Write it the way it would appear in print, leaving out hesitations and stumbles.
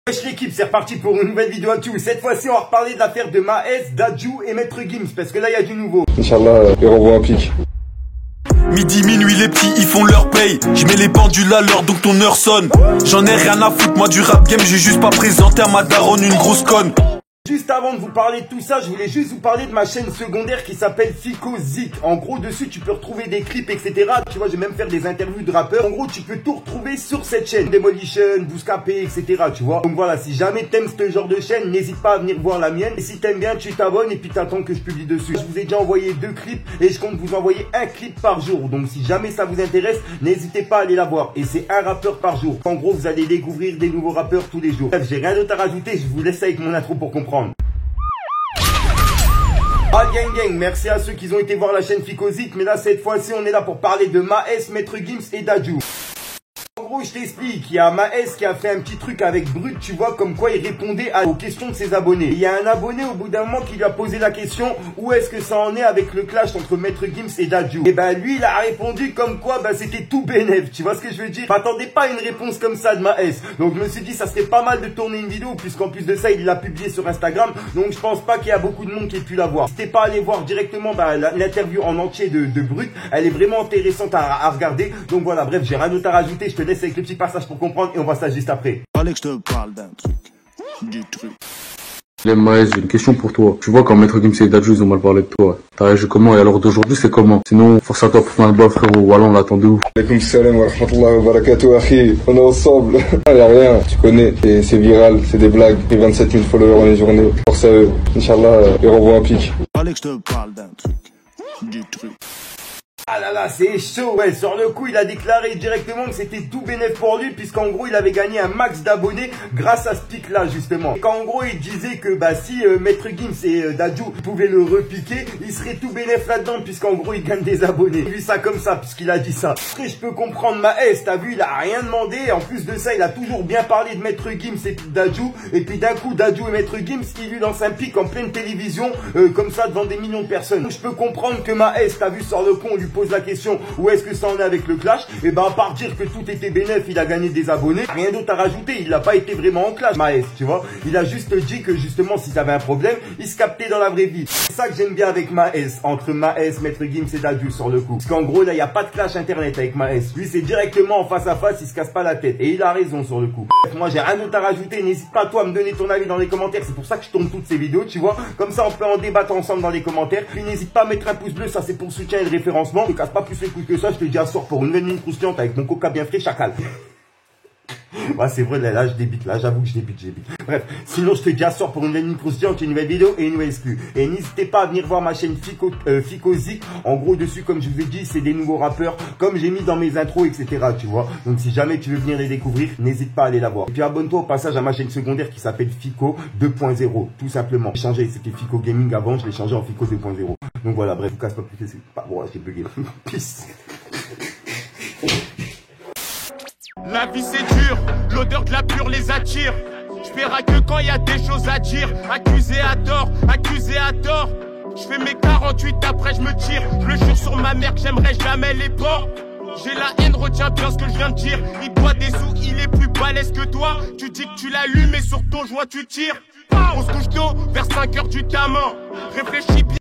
Wesh l'équipe, c'est reparti pour une nouvelle vidéo à tous. Cette fois-ci, on va reparler de l'affaire de Maes, Dadju et Maître Gims, parce que là, il y a du nouveau. Inch'Allah, les renvoie un pic. Midi, minuit, les petits, ils font leur paye. Je mets les pendules à l'heure, donc ton heure sonne. J'en ai rien à foutre, moi du rap game, j'ai juste pas présenté à ma daronne une grosse conne. Juste avant de vous parler de tout ça, je voulais juste vous parler de ma chaîne secondaire qui s'appelle FicoZik. En gros, dessus, tu peux retrouver des clips, etc. Tu vois, je vais même faire des interviews de rappeurs. En gros, tu peux tout retrouver sur cette chaîne. Demolition, Bouscapé, etc. Tu vois. Donc voilà, si jamais t'aimes ce genre de chaîne, n'hésite pas à venir voir la mienne. Et si t'aimes bien, tu t'abonnes et puis t'attends que je publie dessus. Je vous ai déjà envoyé 2 clips et je compte vous envoyer un clip par jour. Donc si jamais ça vous intéresse, n'hésitez pas à aller la voir. Et c'est un rappeur par jour. En gros, vous allez découvrir des nouveaux rappeurs tous les jours. Bref, j'ai rien d'autre à rajouter. Je vous laisse avec mon intro pour comprendre. Ah gang, merci à ceux qui ont été voir la chaîne FicoZik, mais là cette fois-ci on est là pour parler de Maes, Maître Gims et Dadju. En gros, je t'explique, il y a Maes qui a fait un petit truc avec Brut, tu vois, comme quoi il répondait aux questions de ses abonnés. Il y a un abonné au bout d'un moment qui lui a posé la question, où est-ce que ça en est avec le clash entre Maître Gims et Dadju. Et ben lui, il a répondu comme quoi c'était tout bénef, tu vois ce que je veux dire. M'attendais pas à une réponse comme ça de Maes. Donc je me suis dit, ça serait pas mal de tourner une vidéo, puisqu'en plus de ça, il l'a publié sur Instagram, donc je pense pas qu'il y a beaucoup de monde qui ait pu la voir. N'hésitez pas à aller voir directement l'interview en entier de Brut, elle est vraiment intéressante à regarder. Donc voilà, bref, j'ai rien d'autre à rajouter, je te laisse avec le petit passage pour comprendre et on va ça juste après. Fallait que je te parle d'un truc. Du truc. Maes, j'ai une question pour toi. Tu vois, quand Maître Gims et Dadju, ils ont mal parlé de toi. T'as réagi comment? Et alors d'aujourd'hui, c'est comment? Sinon, force à toi pour ton album, frérot. Voilà, on l'attend de ouf. Alaykoum salam wa rahmatullahi wa barakatuh, akhi. On est ensemble. Y'a rien, tu connais. C'est viral, c'est des blagues. Et 27 000 followers en une journée. Force à eux. Inch'Allah, les renvoie un pic. Fallait que je te parle d'un truc. Du truc. Ah là là, c'est chaud, ouais, sur le coup, il a déclaré directement que c'était tout bénéf pour lui, puisqu'en gros, il avait gagné un max d'abonnés grâce à ce pic-là, justement. Et qu'en gros, il disait que, si Maître Gims et Dadju pouvaient le repiquer, il serait tout bénéf là-dedans, puisqu'en gros, il gagne des abonnés. J'ai vu ça comme ça, puisqu'il a dit ça. Après, je peux comprendre Maes, t'as vu, il a rien demandé, en plus de ça, il a toujours bien parlé de Maître Gims et de Dadju, et puis d'un coup, Dadju et Maître Gims, il lui lance un pic en pleine télévision, comme ça, devant des millions de personnes. Donc, je peux comprendre que Maes, t'as vu, sur le con, on lui pose la question où est-ce que ça en est avec le clash, et à part dire que tout était bénéf, il a gagné des abonnés, rien d'autre à rajouter, il n'a pas été vraiment en clash, Maes, tu vois, il a juste dit que justement si ça avait un problème, il se captait dans la vraie vie. C'est ça que j'aime bien avec Maes, entre Maes, Maître Gims et Dadju sur le coup, parce qu'en gros là il n'y a pas de clash internet avec Maes, lui c'est directement en face à face, il se casse pas la tête, et il a raison sur le coup. Moi j'ai rien d'autre à rajouter, n'hésite pas toi à me donner ton avis dans les commentaires, c'est pour ça que je tourne toutes ces vidéos, tu vois, comme ça on peut en débattre ensemble dans les commentaires, puis n'hésite pas à mettre un pouce bleu, ça c'est pour soutien et le référencement, ne casse pas plus les couilles que ça, je te dis à soir pour une nouvelle mine croustillante avec mon coca bien frais, chacal. Ouais, c'est vrai, là je débite, là j'avoue que je débite. Bref, sinon je te dis à soir pour une nouvelle mine croustillante, une nouvelle vidéo et une nouvelle exclue. Et n'hésitez pas à venir voir ma chaîne FicoZik. En gros, dessus, comme je vous ai dit, c'est des nouveaux rappeurs, comme j'ai mis dans mes intros, etc. Tu vois. Donc si jamais tu veux venir les découvrir, n'hésite pas à aller la voir. Et puis abonne-toi au passage à ma chaîne secondaire qui s'appelle Fico 2.0, tout simplement. J'ai changé, c'était Fico Gaming avant, je l'ai changé en Fico 2.0. Donc voilà, bref, vous casse pas plus, c'est pas bon, j'ai bugué. Peace. La vie c'est dur, l'odeur de la pure les attire. J'verrai que quand y a des choses à dire. Accusé à tort, accusé à tort. J'fais mes 48 après je me tire. Je le jure sur ma mère que j'aimerais jamais les porcs. J'ai la haine, retiens bien ce que je viens de dire. Il doit des sous, il est plus balèze que toi. Tu dis que tu l'allumes et sur ton joint tu tires. On se couche tôt, vers 5 heures du tamin. Réfléchis bien.